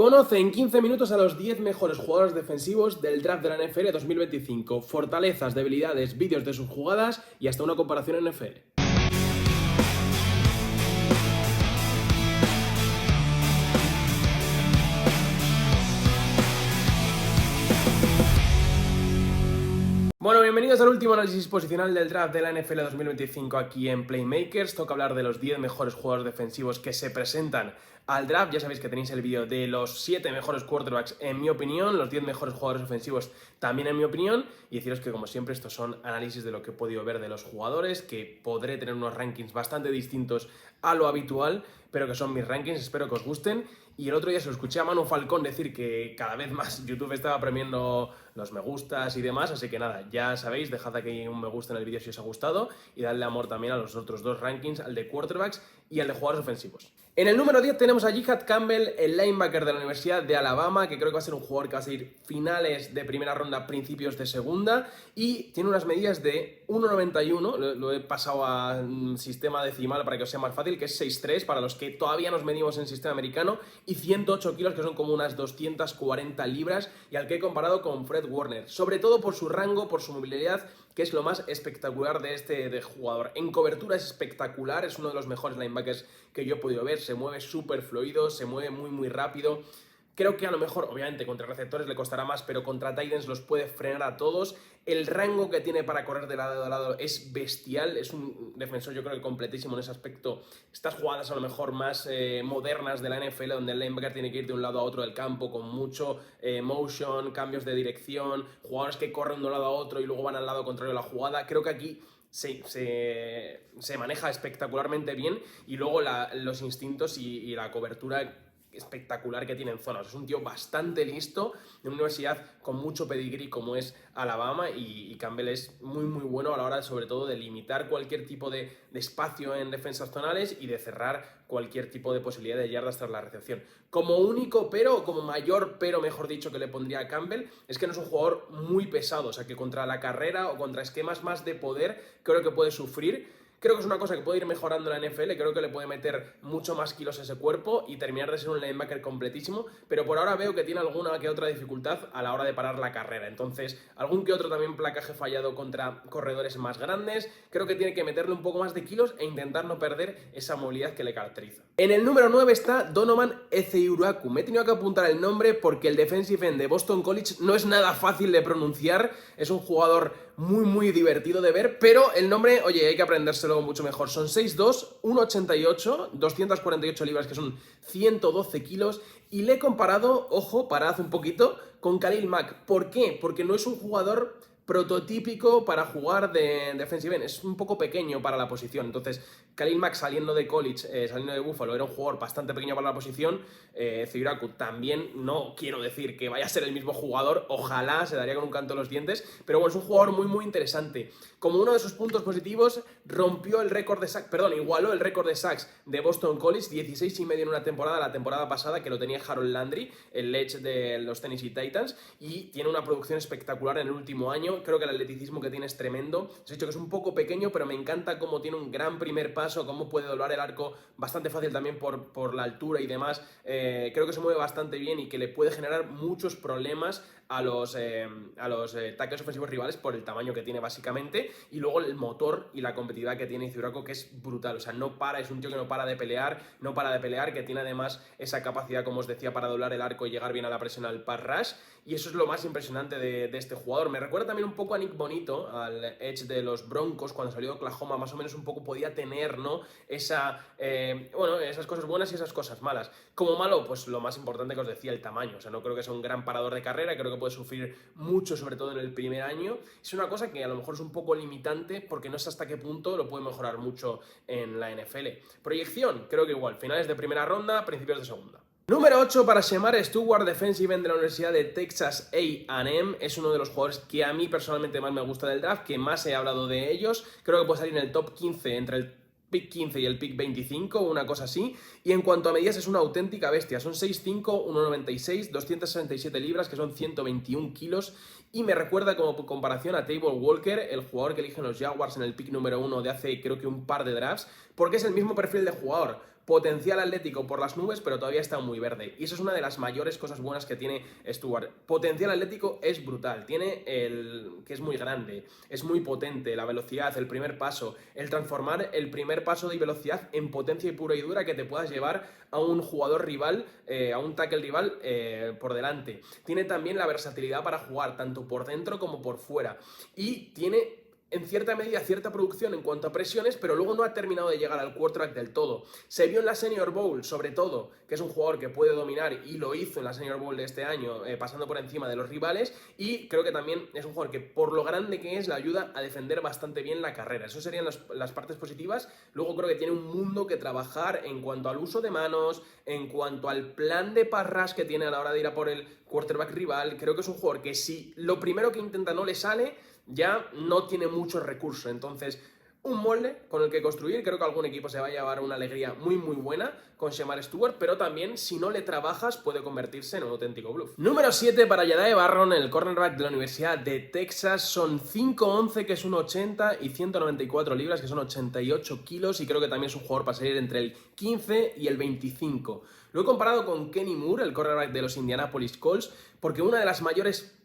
Conoce en 15 minutos a los 10 mejores jugadores defensivos del draft de la NFL 2025. Fortalezas, debilidades, vídeos de sus jugadas y hasta una comparación NFL. Bueno, bienvenidos al último análisis posicional del draft de la NFL 2025 aquí en Playmakers. Toca hablar de los 10 mejores jugadores defensivos que se presentan al draft. Ya sabéis que tenéis el vídeo de los 7 mejores quarterbacks en mi opinión, los 10 mejores jugadores ofensivos también en mi opinión, y deciros que como siempre estos son análisis de lo que he podido ver de los jugadores, que podré tener unos rankings bastante distintos a lo habitual, pero que son mis rankings, espero que os gusten. Y el otro día se lo escuché a Manu Falcón decir que cada vez más YouTube estaba premiando los me gustas y demás, así que nada, ya sabéis, dejad aquí un me gusta en el vídeo si os ha gustado y dadle amor también a los otros dos rankings, al de quarterbacks y al de jugadores ofensivos. En el número 10 tenemos a Jihaad Campbell, el linebacker de la Universidad de Alabama, que creo que va a ser un jugador que va a seguir finales de primera ronda, principios de segunda, y tiene unas medidas de 1,91, lo he pasado a un sistema decimal para que os sea más fácil, que es 6,3 para los que todavía nos medimos en sistema americano, y 108 kilos, que son como unas 240 libras, y al que he comparado con Fred Warner, sobre todo por su rango, por su movilidad, que es lo más espectacular de este jugador. En cobertura es espectacular, es uno de los mejores linebackers que yo he podido ver, se mueve súper fluido, se mueve muy rápido. Creo que a lo mejor, obviamente, contra receptores le costará más, pero contra tight ends los puede frenar a todos. El rango que tiene para correr de lado a lado es bestial, es un defensor yo creo que completísimo en ese aspecto. Estas jugadas a lo mejor más modernas de la NFL, donde el linebacker tiene que ir de un lado a otro del campo con mucho motion, cambios de dirección, jugadores que corren de un lado a otro y luego van al lado contrario de la jugada. Creo que aquí se maneja espectacularmente bien, y luego los instintos y la cobertura espectacular que tiene en zonas. Es un tío bastante listo, de una universidad con mucho pedigrí como es Alabama, y Campbell es muy bueno a la hora sobre todo de limitar cualquier tipo de espacio en defensas zonales y de cerrar cualquier tipo de posibilidad de yardas tras la recepción. Como único pero, o como mayor pero mejor dicho que le pondría a Campbell, es que no es un jugador muy pesado, o sea que contra la carrera o contra esquemas más de poder creo que puede sufrir. Creo que es una cosa que puede ir mejorando en la NFL, creo que le puede meter mucho más kilos a ese cuerpo y terminar de ser un linebacker completísimo, pero por ahora veo que tiene alguna que otra dificultad a la hora de parar la carrera. Entonces, algún que otro también placaje fallado contra corredores más grandes. Creo que tiene que meterle un poco más de kilos e intentar no perder esa movilidad que le caracteriza. En el número 9 está Donovan Ezeiruaku. Me he tenido que apuntar el nombre porque el defensive end de Boston College no es nada fácil de pronunciar. Es un jugador muy divertido de ver, pero el nombre, oye, hay que aprendérselo mucho mejor. Son 6'2", 1,88, 248 libras, que son 112 kilos, y le he comparado, ojo, parad un poquito, con Khalil Mack. ¿Por qué? Porque no es un jugador prototípico para jugar de defensive end, es un poco pequeño para la posición. Entonces, Khalil Mack saliendo de college, saliendo de Buffalo, era un jugador bastante pequeño para la posición. Ezeiruaku también, no quiero decir que vaya a ser el mismo jugador, ojalá, se daría con un canto en los dientes, pero bueno, es un jugador muy interesante. Como uno de sus puntos positivos, rompió el récord de sacks, igualó el récord de sacks de Boston College, 16,5 en una temporada, la temporada pasada, que lo tenía Harold Landry, el edge de los Tennessee Titans, y tiene una producción espectacular en el último año. Creo que el atleticismo que tiene es tremendo. Os he dicho que es un poco pequeño, pero me encanta cómo tiene un gran primer paso, cómo puede doblar el arco, bastante fácil también por la altura y demás. Creo que se mueve bastante bien y que le puede generar muchos problemas a los tackles ofensivos rivales por el tamaño que tiene básicamente, y luego el motor y la competitividad que tiene Ezeiruaku, que es brutal. O sea, no para, es un tío que no para de pelear, que tiene además esa capacidad, como os decía, para doblar el arco y llegar bien a la presión al pass rush, y eso es lo más impresionante de este jugador. Me recuerda también un poco a Nick Bonito, al edge de los Broncos, cuando salió de Oklahoma, más o menos un poco podía tener, ¿no? Esas cosas buenas y esas cosas malas. Como malo, pues lo más importante que os decía, el tamaño. O sea, no creo que sea un gran parador de carrera, creo que puede sufrir mucho, sobre todo en el primer año. Es una cosa que a lo mejor es un poco limitante porque no sé hasta qué punto lo puede mejorar mucho en la NFL. Proyección, creo que igual, finales de primera ronda, principios de segunda. Número 8 para Shemar Stewart, defensive end de la Universidad de Texas A&M. Es uno de los jugadores que a mí personalmente más me gusta del draft, que más he hablado de ellos. Creo que puede salir en el top 15, entre el pick 15 y el pick 25, una cosa así. Y en cuanto a medidas es una auténtica bestia. Son 6'5", 1,96, 267 libras, que son 121 kilos. Y me recuerda como comparación a Table Walker, el jugador que eligen los Jaguars en el pick número 1 de hace creo que un par de drafts, porque es el mismo perfil de jugador. potencial atlético por las nubes, pero todavía está muy verde. Y eso es una de las mayores cosas buenas que tiene Stewart. Potencial atlético es brutal, tiene que es muy grande, es muy potente, la velocidad, el primer paso, el transformar el primer paso de velocidad en potencia pura y dura que te puedas llevar a un jugador rival, a un tackle rival por delante. Tiene también la versatilidad para jugar tanto por dentro como por fuera. Y tiene en cierta medida cierta producción en cuanto a presiones, pero luego no ha terminado de llegar al quarterback del todo. Se vio en la Senior Bowl, sobre todo, que es un jugador que puede dominar, y lo hizo en la Senior Bowl de este año, pasando por encima de los rivales, y creo que también es un jugador que, por lo grande que es, le ayuda a defender bastante bien la carrera. Eso serían las partes positivas. Luego creo que tiene un mundo que trabajar en cuanto al uso de manos, en cuanto al plan de pass rush que tiene a la hora de ir a por el quarterback rival. Creo que es un jugador que, si lo primero que intenta no le sale, ya no tiene muchos recursos. Entonces, un molde con el que construir. Creo que algún equipo se va a llevar una alegría muy muy buena con Shemar Stewart, pero también, si no le trabajas, puede convertirse en un auténtico bluff. Número 7 para Jahdae Barron, el cornerback de la Universidad de Texas. Son 5'11", que es un 80, y 194 libras, que son 88 kilos, y creo que también es un jugador para salir entre el 15 y el 25. Lo he comparado con Kenny Moore, el cornerback de los Indianapolis Colts, porque una de las mayores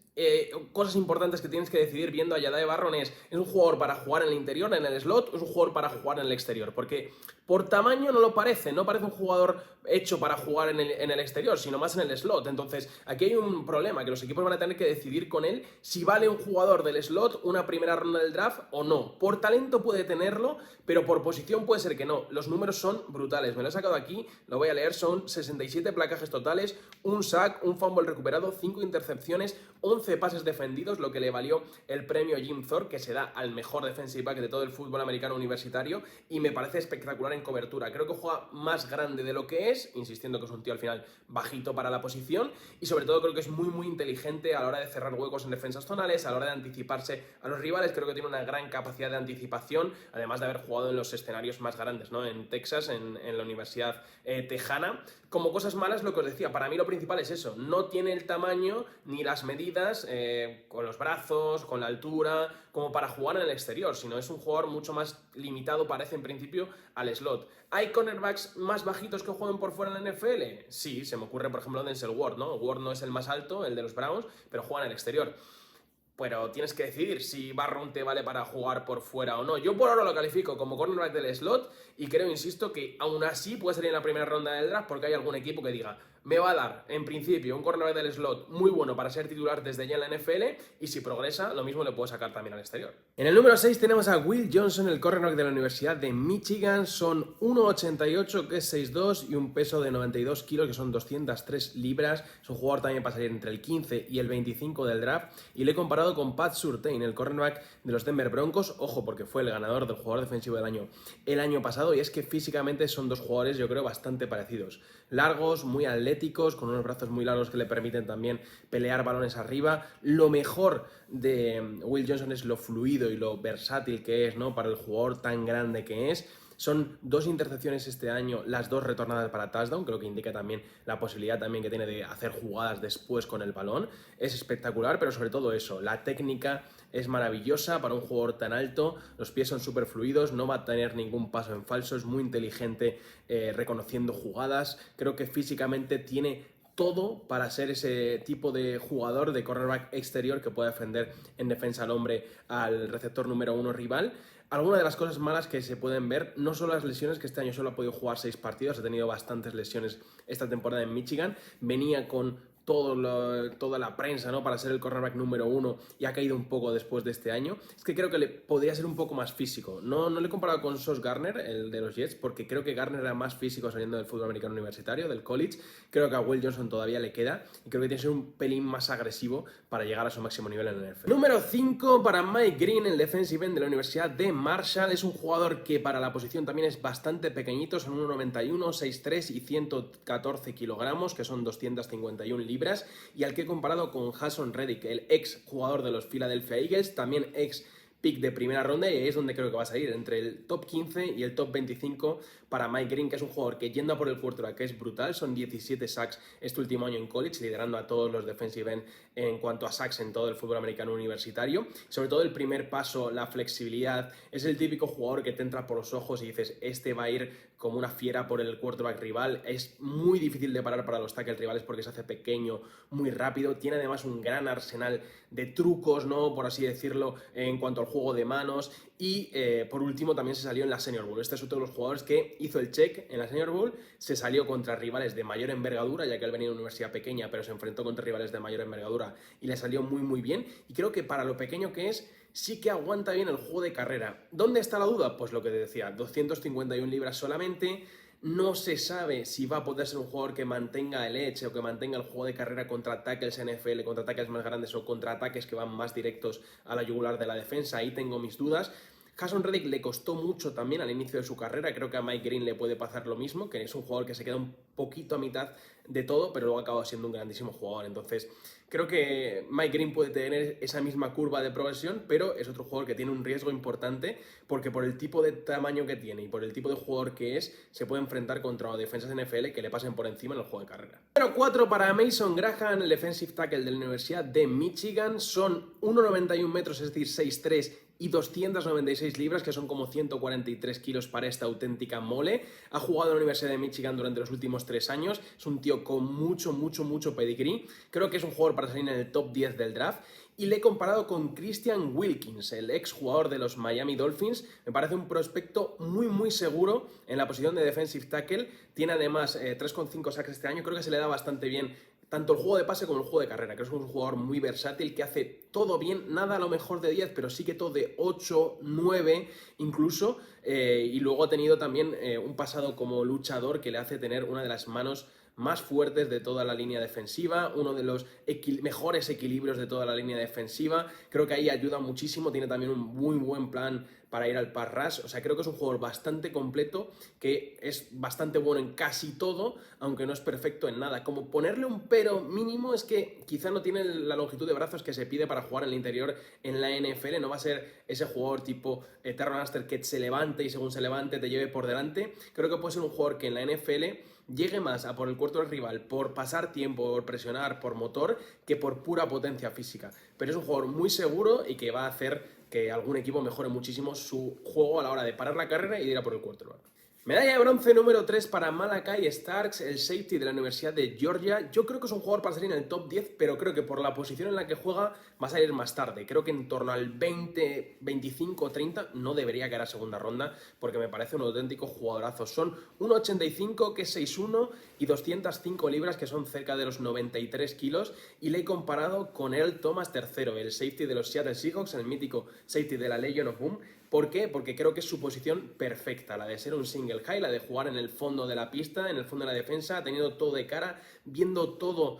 cosas importantes que tienes que decidir viendo a Jahdae Barron es un jugador para jugar en el interior, en el slot, o es un jugador para jugar en el exterior, porque por tamaño no parece un jugador hecho para jugar en el exterior, sino más en el slot. Entonces aquí hay un problema, que los equipos van a tener que decidir con él si vale un jugador del slot una primera ronda del draft o no. Por talento puede tenerlo, pero por posición puede ser que no. Los números son brutales, me lo he sacado aquí, lo voy a leer. Son 67 placajes totales, un sack, un fumble recuperado, 5 intercepciones, 11 pases defendidos, lo que le valió el premio Jim Thorpe, que se da al mejor defensive back de todo el fútbol americano universitario, y me parece espectacular en cobertura. Creo que juega más grande de lo que es, insistiendo que es un tío al final bajito para la posición, y sobre todo creo que es muy muy inteligente a la hora de cerrar huecos en defensas zonales, a la hora de anticiparse a los rivales. Creo que tiene una gran capacidad de anticipación, además de haber jugado en los escenarios más grandes, ¿no? En Texas, en la Universidad Tejana. Como cosas malas, lo que os decía, para mí lo principal es eso: no tiene el tamaño ni las medidas con los brazos, con la altura, como para jugar en el exterior, sino es un jugador mucho más limitado, parece en principio, al slot. ¿Hay cornerbacks más bajitos que jueguen por fuera en la NFL? Sí, se me ocurre por ejemplo Denzel Ward, ¿no? Ward no es el más alto, el de los Browns, pero juega en el exterior. Pero tienes que decidir si Barron te vale para jugar por fuera o no. Yo por ahora lo califico como cornerback del slot, y creo, insisto, que aún así puede salir en la primera ronda del draft, porque hay algún equipo que diga: me va a dar, en principio, un cornerback del slot muy bueno para ser titular desde ya en la NFL, y si progresa, lo mismo le puedo sacar también al exterior. En el número 6 tenemos a Will Johnson, el cornerback de la Universidad de Michigan. Son 1,88, que es 6'2", y un peso de 92 kilos, que son 203 libras. Es un jugador también para salir entre el 15 y el 25 del draft, y le he comparado con Pat Surtain, el cornerback de los Denver Broncos. Ojo, porque fue el ganador del jugador defensivo del año el año pasado, y es que físicamente son dos jugadores, yo creo, bastante parecidos. Largos, muy atléticos, con unos brazos muy largos que le permiten también pelear balones arriba. Lo mejor de Will Johnson es lo fluido y lo versátil que es, ¿no?, para el jugador tan grande que es. Son 2 intercepciones este año, las 2 retornadas para touchdown. Creo que indica también la posibilidad también que tiene de hacer jugadas después con el balón. Es espectacular, pero sobre todo eso, la técnica es maravillosa para un jugador tan alto. Los pies son súper fluidos, no va a tener ningún paso en falso, es muy inteligente reconociendo jugadas. Creo que físicamente tiene todo para ser ese tipo de jugador de cornerback exterior que puede defender en defensa al hombre al receptor número 1 rival. Algunas de las cosas malas que se pueden ver no son las lesiones, que este año solo ha podido jugar 6 partidos, ha tenido bastantes lesiones esta temporada en Michigan. Venía con toda la prensa, ¿no?, para ser el cornerback número 1, y ha caído un poco después de este año. Es que creo que le podría ser un poco más físico. No le he comparado con Sauce Gardner, el de los Jets, porque creo que Gardner era más físico saliendo del fútbol americano universitario, del college. Creo que a Will Johnson todavía le queda, y creo que tiene que ser un pelín más agresivo para llegar a su máximo nivel en el NFL. Número 5 para Mike Green, el defensive end de la Universidad de Marshall. Es un jugador que para la posición también es bastante pequeñito, son 1,91, 6'3" y 114 kilogramos, que son 251 libras, y al que he comparado con Haason Reddick, el ex jugador de los Philadelphia Eagles, también ex pick de primera ronda, y ahí es donde creo que va a salir, entre el top 15 y el top 25 para Mike Green, que es un jugador que, yendo a por el quarterback, que es brutal. Son 17 sacks este último año en college, liderando a todos los defensive end en cuanto a sacks en todo el fútbol americano universitario. Sobre todo el primer paso, la flexibilidad, es el típico jugador que te entra por los ojos y dices: este va a ir como una fiera por el quarterback rival. Es muy difícil de parar para los tackles rivales porque se hace pequeño, muy rápido. Tiene además un gran arsenal de trucos, ¿no? Por así decirlo, en cuanto al juego de manos. Y por último también se salió en la Senior Bowl. Este es otro de los jugadores que hizo el check en la Senior Bowl. Se salió contra rivales de mayor envergadura, ya que él venía de una universidad pequeña, pero se enfrentó contra rivales de mayor envergadura y le salió muy muy bien. Y creo que para lo pequeño que es, sí que aguanta bien el juego de carrera. ¿Dónde está la duda? Pues lo que te decía, 251 libras solamente. No se sabe si va a poder ser un jugador que mantenga el edge o que mantenga el juego de carrera contra tackles NFL, contra tackles más grandes o contra ataques que van más directos a la yugular de la defensa. Ahí tengo mis dudas. Haason Reddick le costó mucho también al inicio de su carrera. Creo que a Mike Green le puede pasar lo mismo, que es un jugador que se queda un poquito a mitad de todo, pero luego acaba siendo un grandísimo jugador. Entonces, creo que Mike Green puede tener esa misma curva de progresión, pero es otro jugador que tiene un riesgo importante porque por el tipo de tamaño que tiene y por el tipo de jugador que es, se puede enfrentar contra defensas NFL que le pasen por encima en el juego de carrera. Número 4 para Mason Graham, el defensive tackle de la Universidad de Michigan. Son 1,91 metros, es decir, 6'3", y 296 libras, que son como 143 kilos para esta auténtica mole. Ha jugado en la Universidad de Michigan durante los últimos 3 años. Es un tío con mucho pedigrí. Creo que es un jugador para salir en el top 10 del draft. Y le he comparado con Christian Wilkins, el ex jugador de los Miami Dolphins. Me parece un prospecto muy seguro en la posición de defensive tackle. Tiene además 3,5 sacks este año. Creo que se le da bastante bien tanto el juego de pase como el juego de carrera. Creo que es un jugador muy versátil que hace todo bien, nada a lo mejor de 10, pero sí que todo de 8, 9 incluso. Y luego ha tenido también un pasado como luchador que le hace tener una de las manos más fuertes de toda la línea defensiva, uno de los mejores equilibrios de toda la línea defensiva. Creo que ahí ayuda muchísimo, tiene también un muy buen plan para ir al pass rush. O sea, creo que es un jugador bastante completo, que es bastante bueno en casi todo, aunque no es perfecto en nada. Como ponerle un pero mínimo es que quizá no tiene la longitud de brazos que se pide para jugar en el interior en la NFL. No va a ser ese jugador tipo Terron Armstead que se levante y según se levante te lleve por delante. Creo que puede ser un jugador que en la NFL llegue más a por el cuarto del rival, por pasar tiempo, por presionar, por motor, que por pura potencia física. Pero es un jugador muy seguro y que va a hacer que algún equipo mejore muchísimo su juego a la hora de parar la carrera y de ir a por el quarterback. Medalla de bronce número 3 para Malachi Starks, el safety de la Universidad de Georgia. Yo creo que es un jugador para salir en el top 10, pero creo que por la posición en la que juega va a salir más tarde. Creo que en torno al 20, 25, 30 no debería caer a segunda ronda, porque me parece un auténtico jugadorazo. Son 1,85, que es 6'1", y 205 libras, que son cerca de los 93 kilos. Y le he comparado con Earl Thomas III, el safety de los Seattle Seahawks, el mítico safety de la Legion of Boom. ¿Por qué? Porque creo que es su posición perfecta, la de ser un single high, la de jugar en el fondo de la pista, en el fondo de la defensa, teniendo todo de cara, viendo todo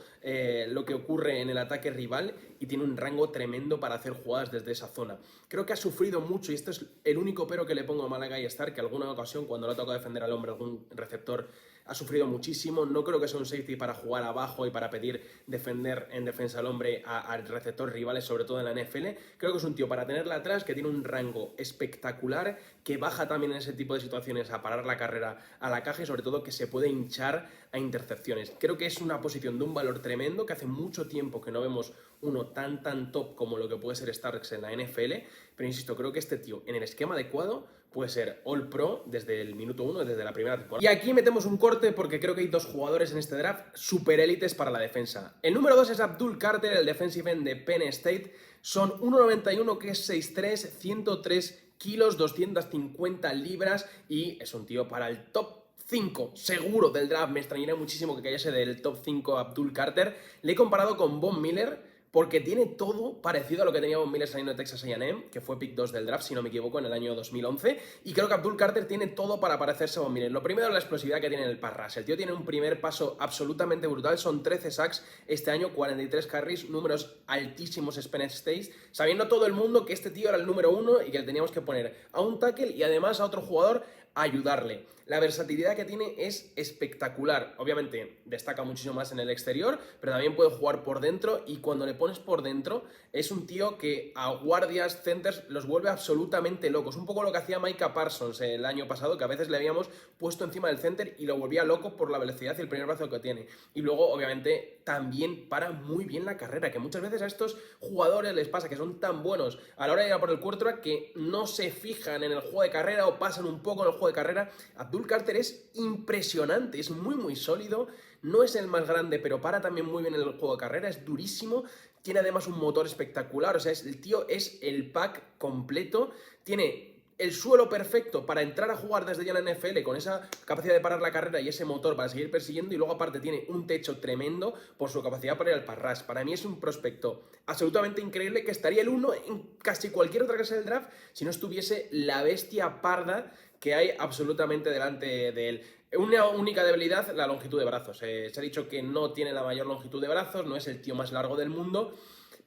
lo que ocurre en el ataque rival, y tiene un rango tremendo para hacer jugadas desde esa zona. Creo que ha sufrido mucho, y esto es el único pero que le pongo a Malachi Starks, que alguna ocasión cuando le ha tocado defender al hombre algún receptor ha sufrido muchísimo. No creo que sea un safety para jugar abajo y para pedir defender en defensa al hombre al receptor rivales, sobre todo en la NFL. Creo que es un tío para tenerla atrás, que tiene un rango espectacular, que baja también en ese tipo de situaciones a parar la carrera a la caja y sobre todo que se puede hinchar a intercepciones. Creo que es una posición de un valor tremendo, que hace mucho tiempo que no vemos uno tan top como lo que puede ser Starks en la NFL, pero insisto, creo que este tío en el esquema adecuado puede ser All Pro desde el minuto 1, desde la primera temporada. Y aquí metemos un corte porque creo que hay dos jugadores en este draft super élites para la defensa. El número 2 es Abdul Carter, el defensive end de Penn State. Son 1,91, que es 6'3", 103 kilos, 250 libras, y es un tío para el top 5 seguro del draft. Me extrañaría muchísimo que cayese del top 5 Abdul Carter. Le he comparado con Von Miller, porque tiene todo parecido a lo que tenía Von Miller saliendo de Texas A&M, que fue pick 2 del draft, si no me equivoco, en el año 2011, y creo que Abdul Carter tiene todo para parecerse a Von Miller. Lo primero es la explosividad que tiene en el pass rush. El tío tiene un primer paso absolutamente brutal, son 13 sacks este año, 43 carries, números altísimos en Penn State, sabiendo todo el mundo que este tío era el número 1 y que le teníamos que poner a un tackle y además a otro jugador a ayudarle. La versatilidad que tiene es espectacular. Obviamente destaca muchísimo más en el exterior, pero también puede jugar por dentro, y cuando le pones por dentro es un tío que a guardias, centers, los vuelve absolutamente locos. Un poco lo que hacía Micah Parsons el año pasado, que a veces le habíamos puesto encima del center y lo volvía loco por la velocidad y el primer brazo que tiene. Y luego, obviamente, también para muy bien la carrera, que muchas veces a estos jugadores les pasa que son tan buenos a la hora de ir a por el quarterback que no se fijan en el juego de carrera o pasan un poco en el juego juego de carrera, Abdul Carter es impresionante, es muy sólido, no es el más grande, pero para también muy bien en el juego de carrera, es durísimo, tiene además un motor espectacular, o sea, el tío es el pack completo, tiene el suelo perfecto para entrar a jugar desde ya en la NFL con esa capacidad de parar la carrera y ese motor para seguir persiguiendo, y luego aparte tiene un techo tremendo por su capacidad para ir al pass rush. Para mí es un prospecto absolutamente increíble que estaría el 1 en casi cualquier otra clase del draft si no estuviese la bestia parda que hay absolutamente delante de él. Una única debilidad, la longitud de brazos. Se ha dicho que no tiene la mayor longitud de brazos, no es el tío más largo del mundo,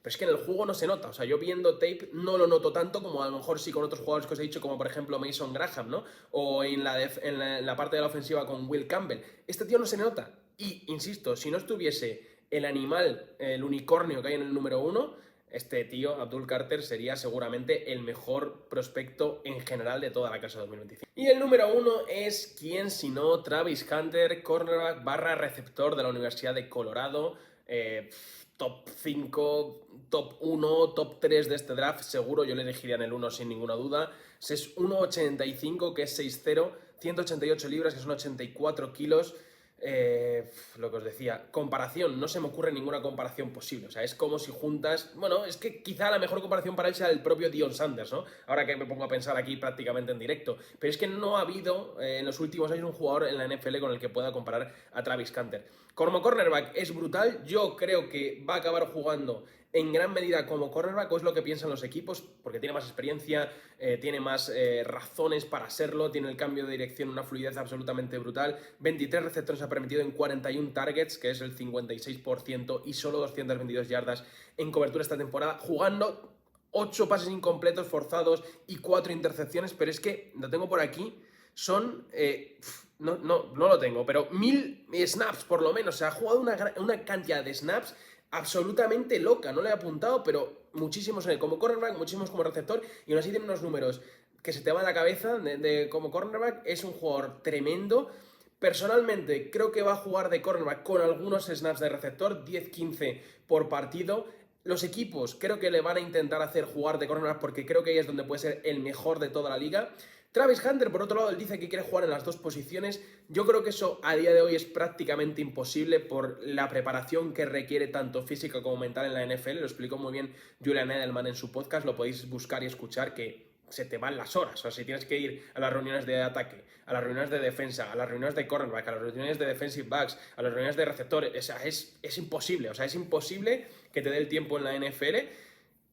pero es que en el juego no se nota. O sea, yo viendo tape no lo noto tanto como a lo mejor sí con otros jugadores que os he dicho, como por ejemplo Mason Graham, ¿no? O en la parte de la ofensiva con Will Campbell. Este tío no se nota. Y, insisto, si no estuviese el animal, el unicornio que hay en el número 1, este tío, Abdul Carter, sería seguramente el mejor prospecto en general de toda la clase 2025. Y el número 1 es, ¿quién si no? Travis Hunter, cornerback / receptor de la Universidad de Colorado. Top 5, top 1, top 3 de este draft, seguro yo le elegiría en el 1 sin ninguna duda. Es 1,85, que es 6'0", 188 libras, que son 84 kilos. Lo que os decía, comparación, no se me ocurre ninguna comparación posible. O sea, es como si juntas... Bueno, es que quizá la mejor comparación para él sea el propio Deion Sanders, ¿no? Ahora que me pongo a pensar aquí prácticamente en directo. Pero es que no ha habido en los últimos años un jugador en la NFL con el que pueda comparar a Travis Hunter. Como cornerback es brutal, yo creo que va a acabar jugando en gran medida como cornerback, o es lo que piensan los equipos, porque tiene más experiencia, tiene más razones para serlo, tiene el cambio de dirección, una fluidez absolutamente brutal, 23 receptores ha permitido en 41 targets, que es el 56%, y solo 222 yardas en cobertura esta temporada, jugando 8 pases incompletos forzados y 4 intercepciones, pero es que, lo tengo por aquí, son... no lo tengo, pero 1000 snaps por lo menos, o sea, ha jugado una cantidad de snaps absolutamente loca, no le he apuntado, pero muchísimos como cornerback, muchísimos como receptor, y aún así tiene unos números que se te van a la cabeza como cornerback. Es un jugador tremendo. Personalmente creo que va a jugar de cornerback con algunos snaps de receptor, 10-15 por partido. Los equipos creo que le van a intentar hacer jugar de cornerback porque creo que ahí es donde puede ser el mejor de toda la liga. Travis Hunter, por otro lado, él dice que quiere jugar en las dos posiciones. Yo creo que eso a día de hoy es prácticamente imposible por la preparación que requiere tanto física como mental en la NFL. Lo explicó muy bien Julian Edelman en su podcast, lo podéis buscar y escuchar, que se te van las horas. O sea, si tienes que ir a las reuniones de ataque, a las reuniones de defensa, a las reuniones de cornerback, a las reuniones de defensive backs, a las reuniones de receptores, o sea, es imposible. O sea, es imposible que te dé el tiempo en la NFL.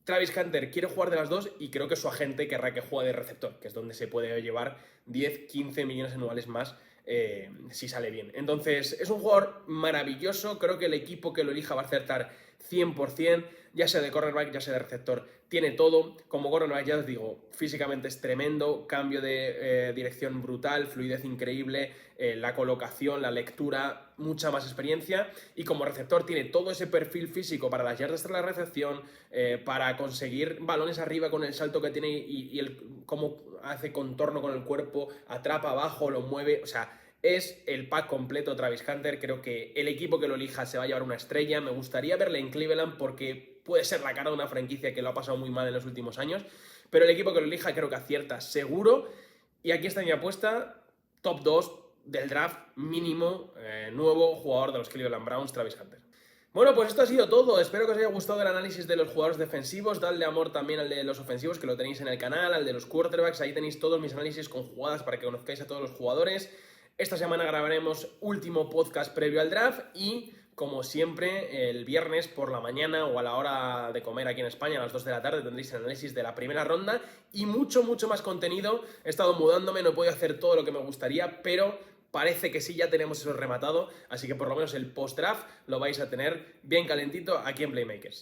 Travis Hunter quiere jugar de las dos y creo que su agente querrá que juegue de receptor, que es donde se puede llevar 10-15 millones anuales más si sale bien. Entonces, es un jugador maravilloso. Creo que el equipo que lo elija va a acertar 100%, ya sea de cornerback, ya sea de receptor. Tiene todo. Como cornerback, ya os digo, físicamente es tremendo, cambio de dirección brutal, fluidez increíble, la colocación, la lectura, mucha más experiencia. Y como receptor tiene todo ese perfil físico para las yardas tras la recepción, para conseguir balones arriba con el salto que tiene y cómo hace contorno con el cuerpo, atrapa abajo, lo mueve, o sea... Es el pack completo Travis Hunter. Creo que el equipo que lo elija se va a llevar una estrella. Me gustaría verle en Cleveland porque puede ser la cara de una franquicia que lo ha pasado muy mal en los últimos años. Pero el equipo que lo elija creo que acierta seguro. Y aquí está mi apuesta. Top 2 del draft mínimo. Nuevo jugador de los Cleveland Browns, Travis Hunter. Bueno, pues esto ha sido todo. Espero que os haya gustado el análisis de los jugadores defensivos. Dadle amor también al de los ofensivos, que lo tenéis en el canal, al de los quarterbacks. Ahí tenéis todos mis análisis con jugadas para que conozcáis a todos los jugadores. Esta semana grabaremos último podcast previo al draft y, como siempre, el viernes por la mañana o a la hora de comer aquí en España, a las 2 de la tarde, tendréis el análisis de la primera ronda y mucho más contenido. He estado mudándome, no he podido hacer todo lo que me gustaría, pero parece que sí, ya tenemos eso rematado, así que por lo menos el post-draft lo vais a tener bien calentito aquí en Playmakers.